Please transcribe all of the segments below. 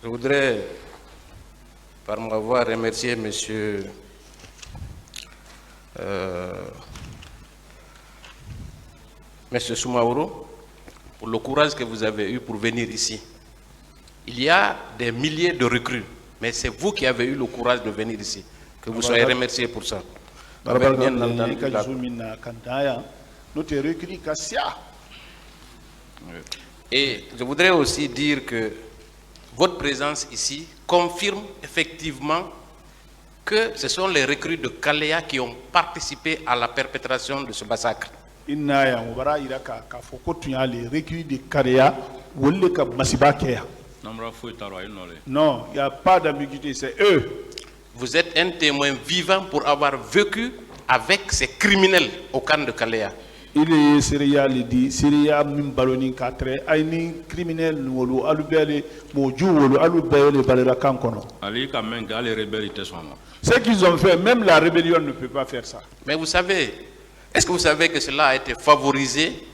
Je voudrais, par ma voix, remercier M. Soumaoro pour le courage que vous avez eu pour venir ici. Il y a des milliers de recrues, mais c'est vous qui avez eu le courage de venir ici. Que vous soyez remerciés pour ça. Avec bien entendu Et je voudrais aussi dire que votre présence ici confirme effectivement que ce sont les recrues de Kalea qui ont participé à la perpétration de ce massacre. Non, il n'y a pas d'ambiguïté, c'est eux. Vous êtes un témoin vivant pour avoir vécu avec ces criminels au camp de Kalea. Il est céréal dit Syria mimbaloni 4 aini criminel wolu alubele moju wolu alubele balera kankono. Ali quand même les rebelles étaient sont. Ce qu'ils ont fait, même la rébellion ne peut pas faire ça. Mais vous savez, est-ce que vous savez que cela a été favorisé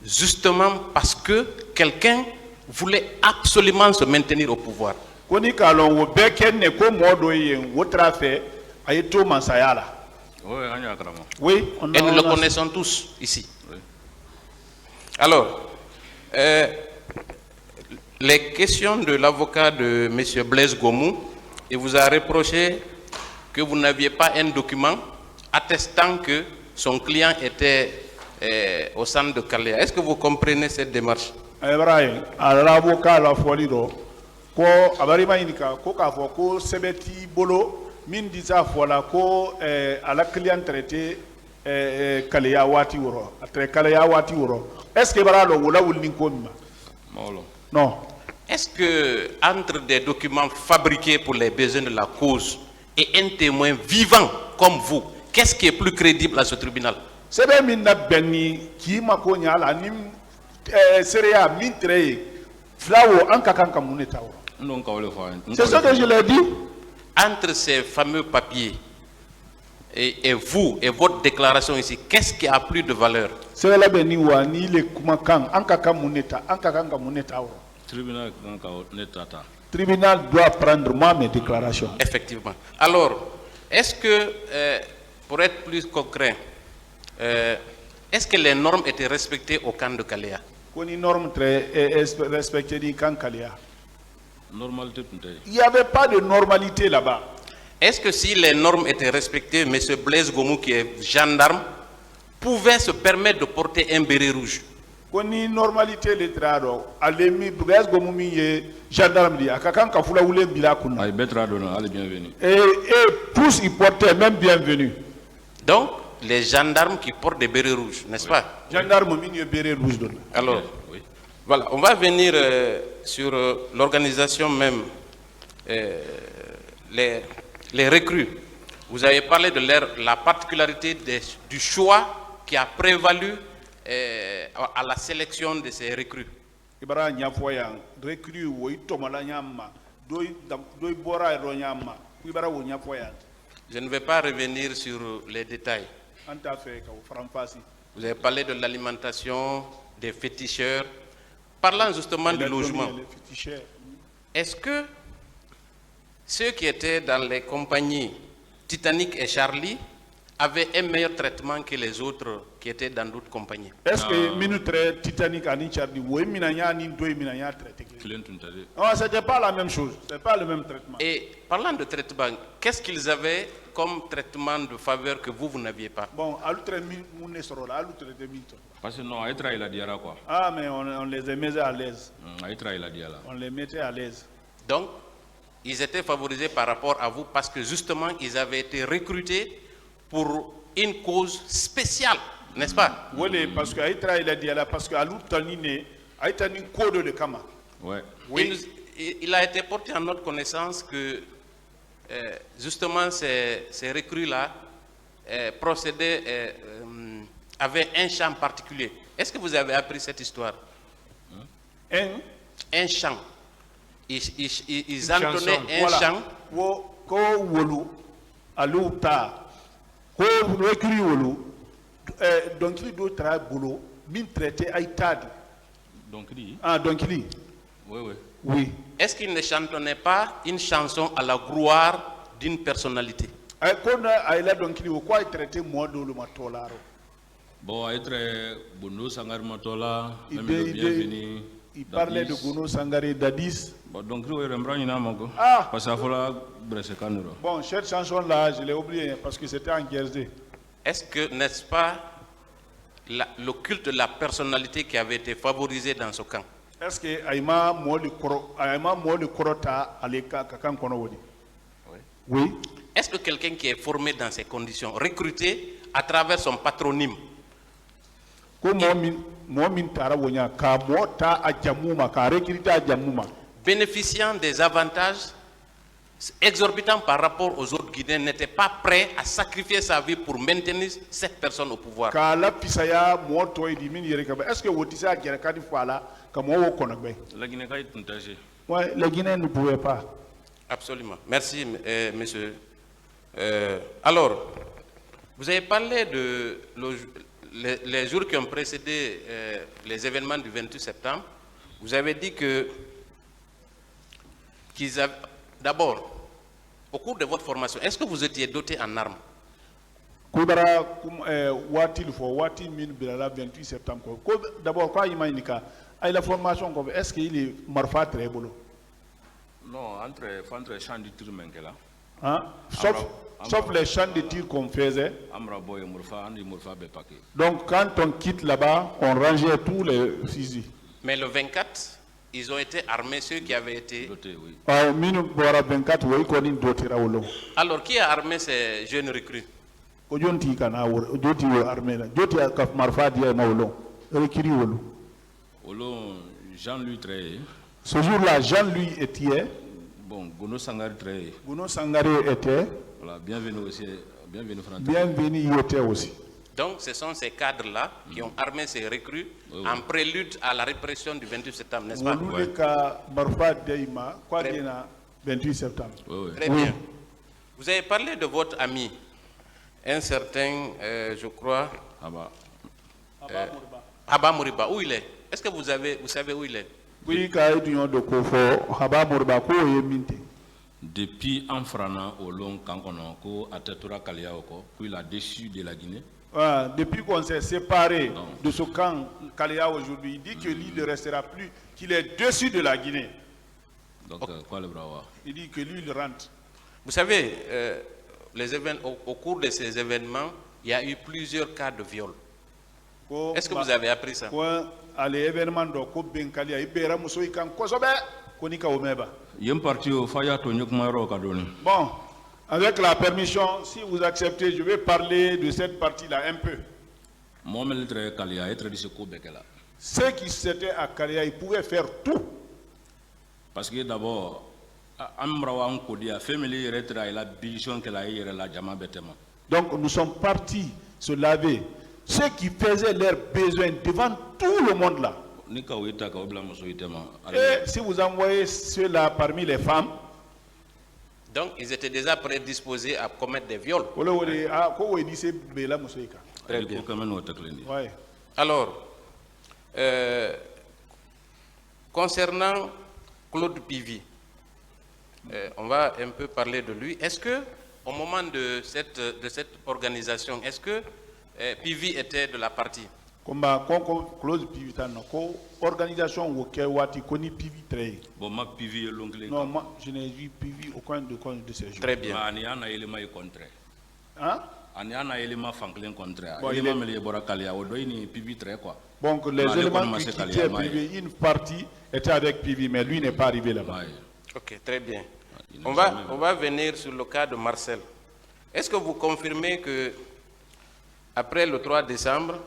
justement parce que quelqu'un voulait absolument se maintenir au pouvoir? Koni kalon wo bekenne ko modo yen wotra fait ayeto mansayala. Oui, et nous le connaissons tous ici. Oui. Alors, les questions de l'avocat de M. Blaise Gomou, il vous a reproché que vous n'aviez pas un document attestant que son client était au centre de Kalea. Est-ce que vous comprenez cette démarche? L'avocat la folido ko abarima inika ko ka fo ko sebeti bolo min disa fola ko à la client traité Kalea wati woro après Kalea wati woro est-ce que bara lo wala wulin ko ma non est-ce que entre des documents fabriqués pour les besoins de la cause et un témoin vivant comme vous, qu'est-ce qui est plus crédible à ce tribunal? C'est bien min na benni ki ma ko nyala nim seria min tré flawo anka kanka muneta woro. C'est ce que je l'ai dit. Entre ces fameux papiers et vous et votre déclaration ici, qu'est-ce qui a plus de valeur? Tribunal doit prendre moi mes déclarations. Effectivement. Alors, est-ce que, pour être plus concret, est-ce que les normes étaient respectées au camp de Kalea? Il n'y avait pas de normalité là-bas. Est-ce que si les normes étaient respectées, M. Blaise Gomou, qui est gendarme, pouvait se permettre de porter un béret rouge? Normalité les trado, alemi Blaise Gomou est gendarme dit, akakan kafula oule bila kuna. Et tous ils portaient même bienvenue. Donc les gendarmes qui portent des bérets rouges, n'est-ce pas? Gendarme mini béret rouge donne. Alors. Voilà, on va venir sur l'organisation même, les recrues. Vous avez parlé de la particularité du choix qui a prévalu à la sélection de ces recrues. Je ne vais pas revenir sur les détails. Vous avez parlé de l'alimentation, des féticheurs. Parlant justement du logement, est-ce que ceux qui étaient dans les compagnies Titanic et Charlie avaient un meilleur traitement que les autres qui étaient dans d'autres compagnies? Est-ce que Titanic et Charlie, c'était pas la même chose, c'est pas le même traitement. Et parlant de traitement, qu'est-ce qu'ils avaient comme traitement de faveur que vous n'aviez pas? Bon, parce que non, il a dit quoi. Ah, mais on les mettait à l'aise. On les mettait à l'aise. Donc, ils étaient favorisés par rapport à vous parce que justement, ils avaient été recrutés pour une cause spéciale, n'est-ce pas? Oui, parce que il a dit parce que à l'outanine, a été une code de Kama. Ouais. Oui. Il a été porté en notre connaissance que justement ces recrues-là procédaient, avaient un champ particulier. Est-ce que vous avez appris cette histoire? Un chant. Ils entonnaient un chant. Donc il doit travailler boulot, min traité aïtad. Donc il. Ah donc il. Oui, oui. Oui. Est-ce qu'il ne chantonnait pas une chanson à la gloire d'une personnalité? Bon, être Bono Sangar Matola, même le bienvenu. Il parlait de Gono Sangare Dadis. Bon, donc, il y a Ah! parce qu'il faut Bon, cette chanson-là, je l'ai oubliée parce que c'était en Guernsey. Est-ce que, n'est-ce pas, le culte de la personnalité qui avait été favorisé dans ce camp? Est-ce que Aïma Moli Korota Aleka Kakan Konowodi? Oui. Est-ce que quelqu'un qui est formé dans ces conditions, recruté à travers son patronyme, bénéficiant des avantages exorbitants par rapport aux autres Guinéens, n'était pas prêt à sacrifier sa vie pour maintenir cette personne au pouvoir? Est-ce que vous dites ça? La Guinée est contagée. Oui, les Guinéens ne pouvaient pas. Absolument. Merci, monsieur. Alors, vous avez parlé de les jours qui ont précédé les événements du 28 septembre. Vous avez dit qu'ils avaient... D'abord, au cours de votre formation, est-ce que vous étiez doté en armes? D'abord, quand il m'a dit la formation, est-ce qu'il est marfa très beau? Non, entre champs de tir, hein? Sauf les champs de tir qu'on faisait. Donc, quand on quitte là-bas, on rangeait tous les fusils. Mais le 24, ils ont été armés, ceux qui avaient été dotés, oui. Alors, qui a armé ces jeunes recrues? Jean-Louis Tré. Ce jour-là, Jean-Louis était. Bon, Gono Sangare Tré. Gono Sangare était. Voilà, bienvenue aussi. Bienvenue, il était aussi. Donc, ce sont ces cadres-là qui ont armé ces recrues en prélude à la répression du 28 septembre, n'est-ce pas? Oui. 28 septembre. Oui. Très bien. Vous avez parlé de votre ami, un certain, je crois, Haba Mouriba. Où il est? Est-ce que vous savez où il est? Oui, depuis Anfrana au long Kankonoko, à Tetura Kaliaoko, puis il a déçu de la Guinée. Depuis qu'on s'est séparé de ce camp Kalia aujourd'hui, il dit que lui ne restera plus, qu'il est dessus de la Guinée. Donc, quoi le bravo? Il dit que lui, il rentre. Vous savez, au cours de ces événements, il y a eu plusieurs cas de viol. Est-ce que vous avez appris ça? Bon, avec la permission, si vous acceptez, je vais parler de cette partie-là un peu. Ceux qui étaient à Kalia, ils pouvaient faire tout. Parce que d'abord, donc nous sommes partis se laver. Ceux qui faisaient leurs besoins devant tout le monde là. Et si vous envoyez ceux-là parmi les femmes, donc ils étaient déjà prédisposés à commettre des viols. Très bien. Ouais. Alors, concernant Claude Pivy, on va un peu parler de lui. Est-ce que au moment de cette organisation, est-ce que Pivy était de la partie? Claude Pivy organisation Pivy très. Bon, ma Pivy est l'ongle. Non, moi je n'ai vu Pivy aucun de ces jours. Très bien. Hein? Donc les éléments qui quittaient Pivy, une partie était avec Pivy, mais lui n'est pas arrivé là-bas. Ok, très bien. On va venir sur le cas de Marcel. Est-ce que vous confirmez que après le 3 décembre,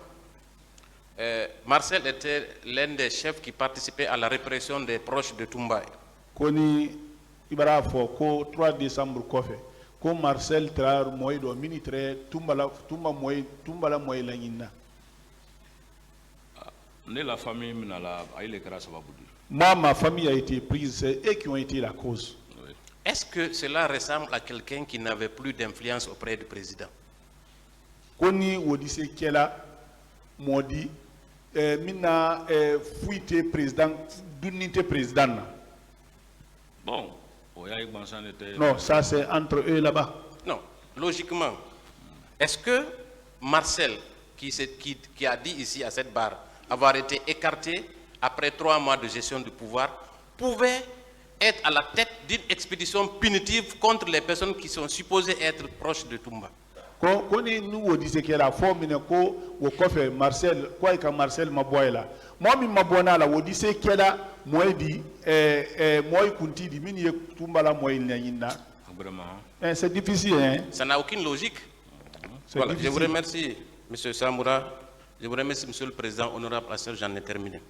Marcel était l'un des chefs qui participait à la répression des proches de Toumba? Koni Ibara fo ko 3 décembre kofe ko Marcel Trar moy do ministre Toumba la moy la nyina. La famille minala aile kara sababudi. Moi, ma famille a été prise, c'est eux qui ont été la cause. Oui. Est-ce que cela ressemble à quelqu'un qui n'avait plus d'influence auprès du président? Koni wodise kela modi mina fuite président d'unité président. Bon, Non, ça c'est entre eux là-bas. Non, logiquement, est-ce que Marcel, qui a dit ici à cette barre avoir été écarté après 3 mois de gestion du pouvoir, pouvait être à la tête d'une expédition punitive contre les personnes qui sont supposées être proches de Toumba? Quand nous disons que la forme est Marcel, quoi que Marcel Maboyla. Moi, je me dis que la moi dit, moi kunti di mini Toumba la moi il n'y a. C'est difficile, hein? Ça n'a aucune logique. Voilà, je vous remercie, M. Samoura. Je vous remercie, M. le Président. Honorable Asseur, j'en ai terminé.